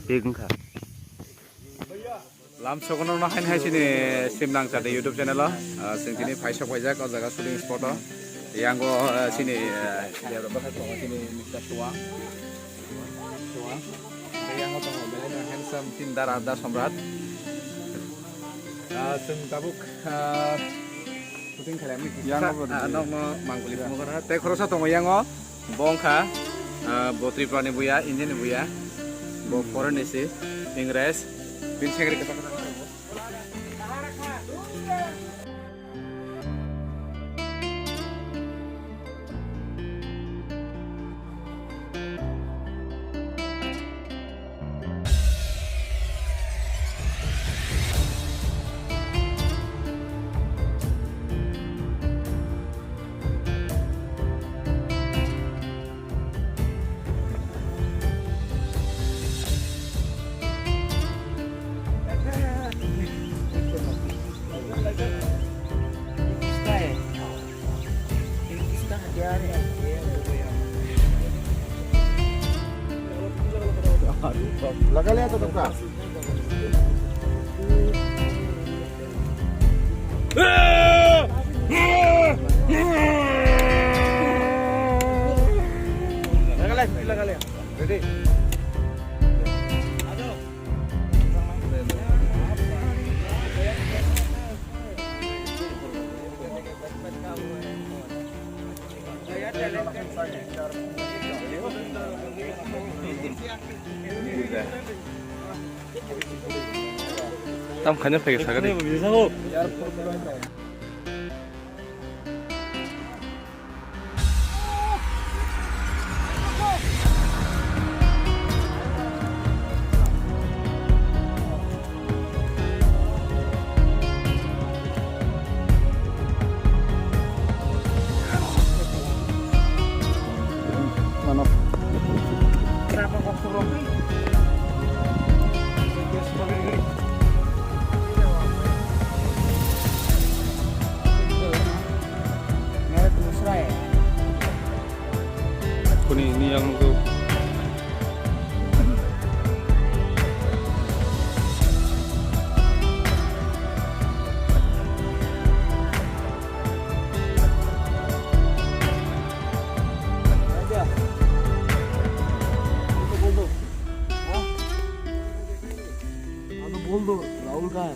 बेगंखा लाम सगोनाव ना हाइन हाइसिनि सिमनां जादे YouTube channel जोंनि फाइसक फाइजाक अ जागा शूटिं स्पट यांगो सिनि देवरा बाथा दङ सिनि मिस्टार सुवा बे यांगो दङ बेनो हेन्डसाम तिनदार आदा सम्राट जों दाबुक shooting खालामनि यांगो नम मांगुलि मगरा ते खरसा दङ यांगो बंखा बोत्री प्राणी बुया इंजिन बुया बो फरेनेसि इंग्रेज बिन सेक्रेटरि कथा लगा लिया तो तुमका लगा लिया रेडी 땀 간접하게 사가네. Ini yang tuh बोल दो राहुल का है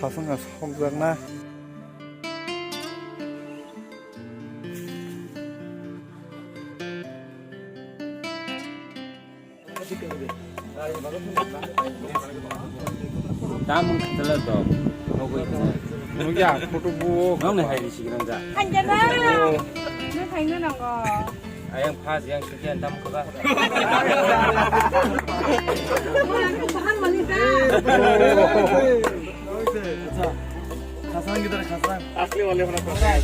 다성가 성장나 다음은 들러도 하고 있어. 여기야 포토북 너무 하이리시기는 자. 앉아라. 내 당근 나가. 아양 파지 양 시키한 담 거가. 한 번이다. 자, 가상 기다려 가상. असली वाले होना पड़ता है.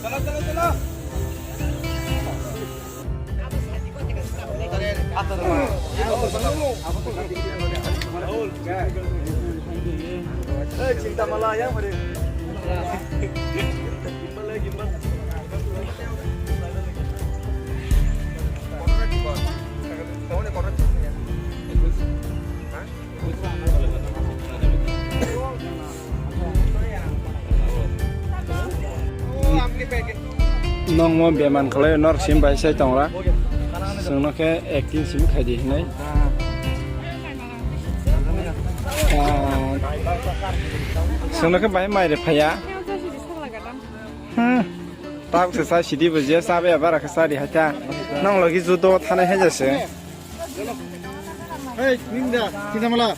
चलो चलो चलो. Cinta Malaya mari. Gimbal. Nong mo beman khalai nor sim bai sai tongra sungno ke acting sim khaidi hinai sungno ke bai mai re phaya tak se sa sidi buje sa be bara ka sari hacha nong logi judo thane he jase hey ninda kinda mala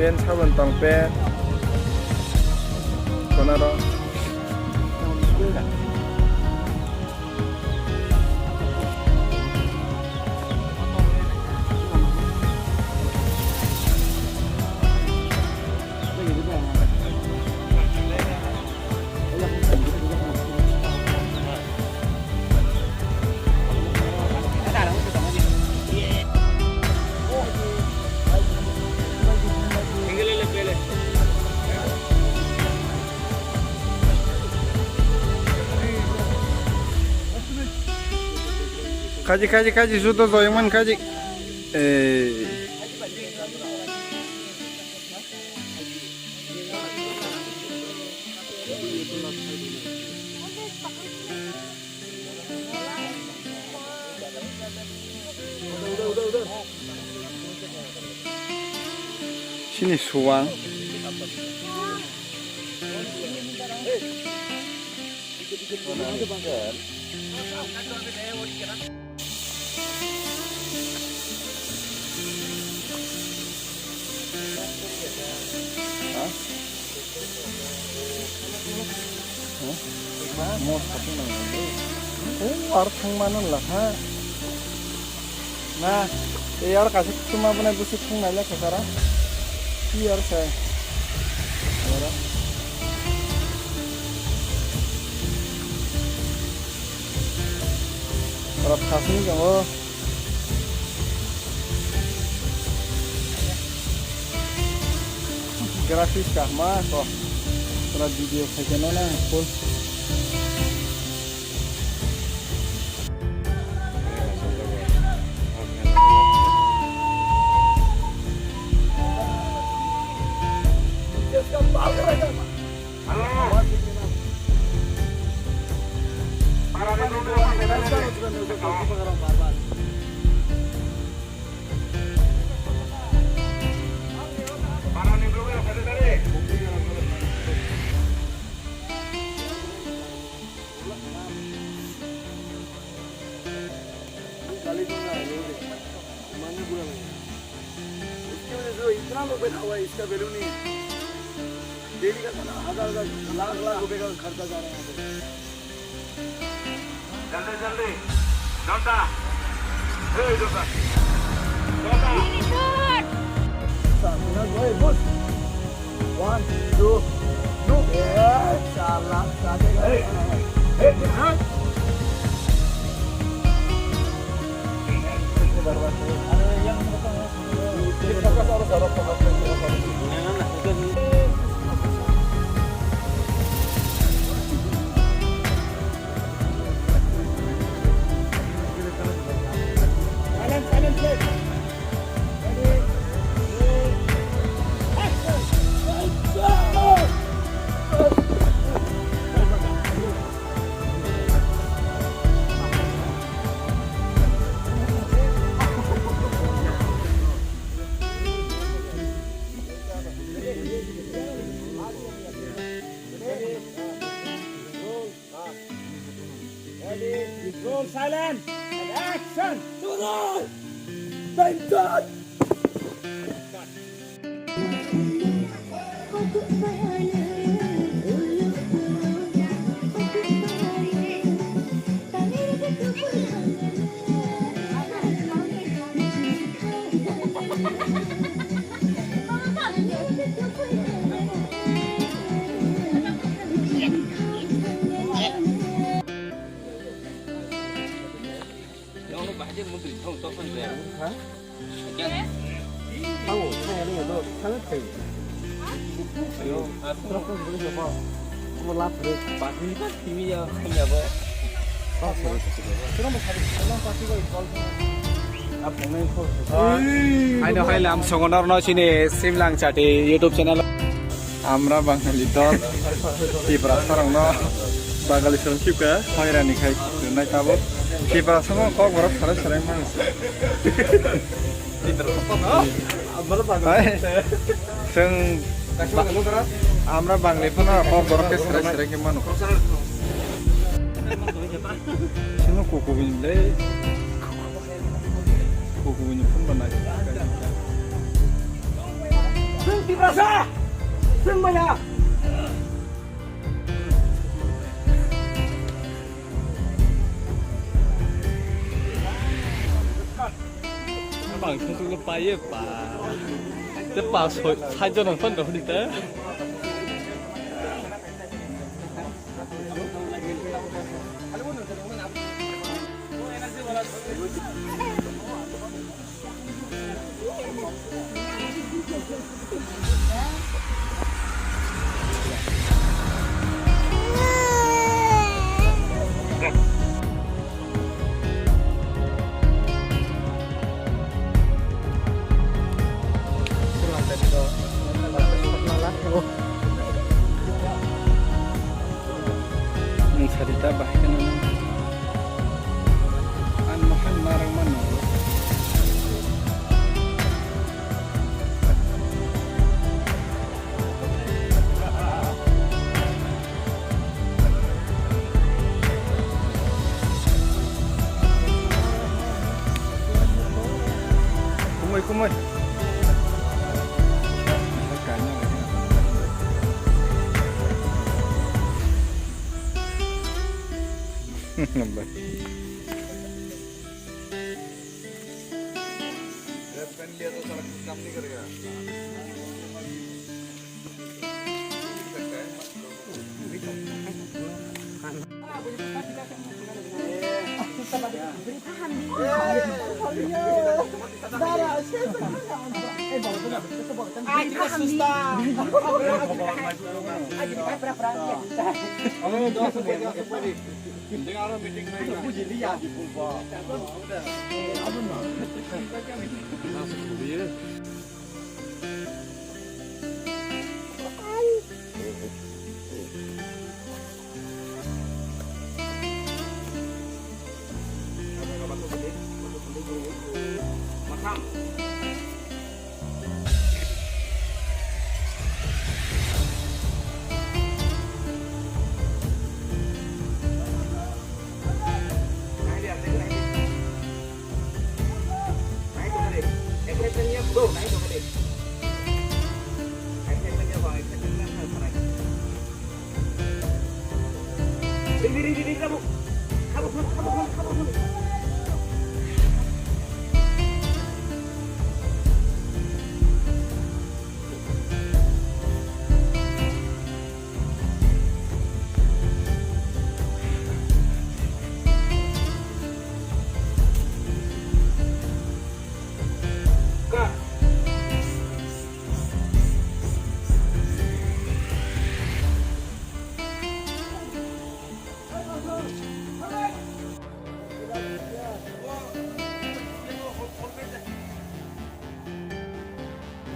pen sabun tong pen konaro kaji sudah zoeman kaji sini suang harus mana lah ha nah यार kasih cuma benar busuk nanya sekarang biar saya berapa kasih kamu grafis kah mas oh setelah video saja nona full इतना लोग बैठा हुआ है इसका value नहीं daily का हजार लाख लाख रुपए का खर्चा जा रहा है जल्दी जल्दी जोता जोता जोता बस 1 2 साला Roll silent and action. To the thank God. Ayo hai lam songonar no sini simlang chati YouTube channel আমরা বাঙালি দল কিপরা সরং ন বাঙালি সরং কিপকা হয়রানি খাই নাই কাবো কিপরা সরং কক বরফ সারা সারা মানুষ जों আমরা বাঙালিফोरा কক বরফকে সারা সারা কি মানুষ सिनो कोको बिनले कोको बिन फुन बनाय Kiprasa! Semuanya! 방송국에 빠예 빠. 대빠 사전은 선도 흐리다. Cerita bahkan an makan marang mana kumai kumai Nampak.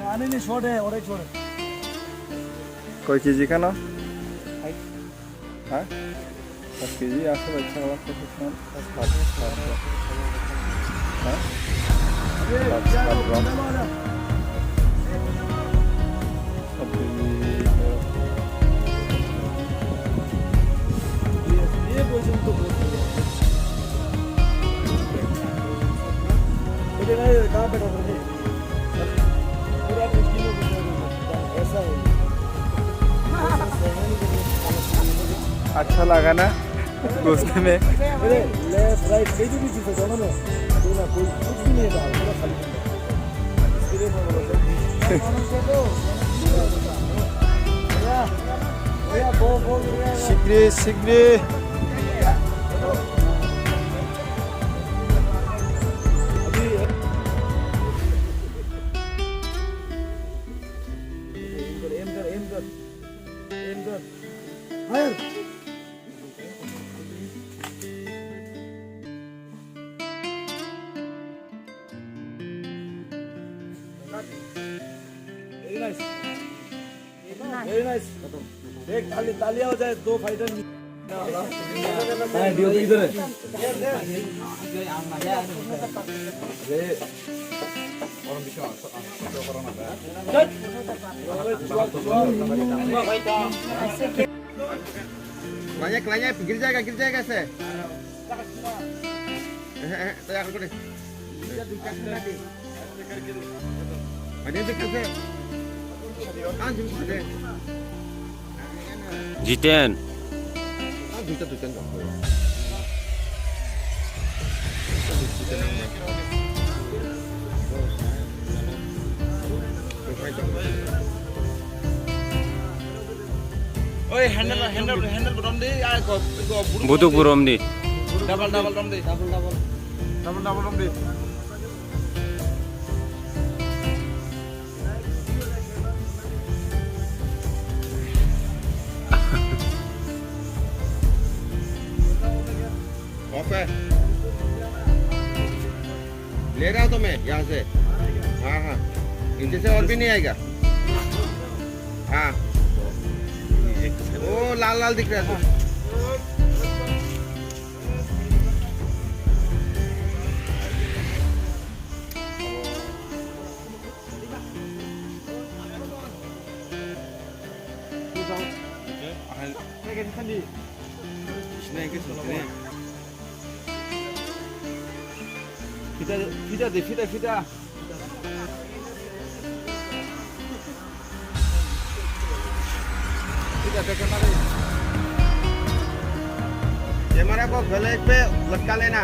आने नहीं छोड़ है और एक छोड़ कोई चीज़ का ना हाँ 10 केजी आसे बच्चा वाला कुछ ना 7 ये पोजीशन तो बहुत मुझे ना कहाँ बैठा था ऐसा है अच्छा लगा ना घुसने में लेफ्ट राइट कहीं भी चीज़ है दोनों में कोई कुछ भी नहीं था पूरा खाली इसके लिए शीघ्र शीघ्र वेरी नाइस एक तालियां हो जाए 2 फाइटर ड्यूटी इधर है Kelanya गिर जाएगा से तैयार कर दे अरे देख कैसे Jiten Oi, handle bottom di, go বুতুক বুরম দি double dom di. Double dom di. ऑफ है ले रहा हूँ तो मैं यहाँ से हाँ हाँ इनसे से और भी नहीं आएगा हाँ वो लाल लाल दिख रहा है Fita. कैमरा को गले पे लटका लेना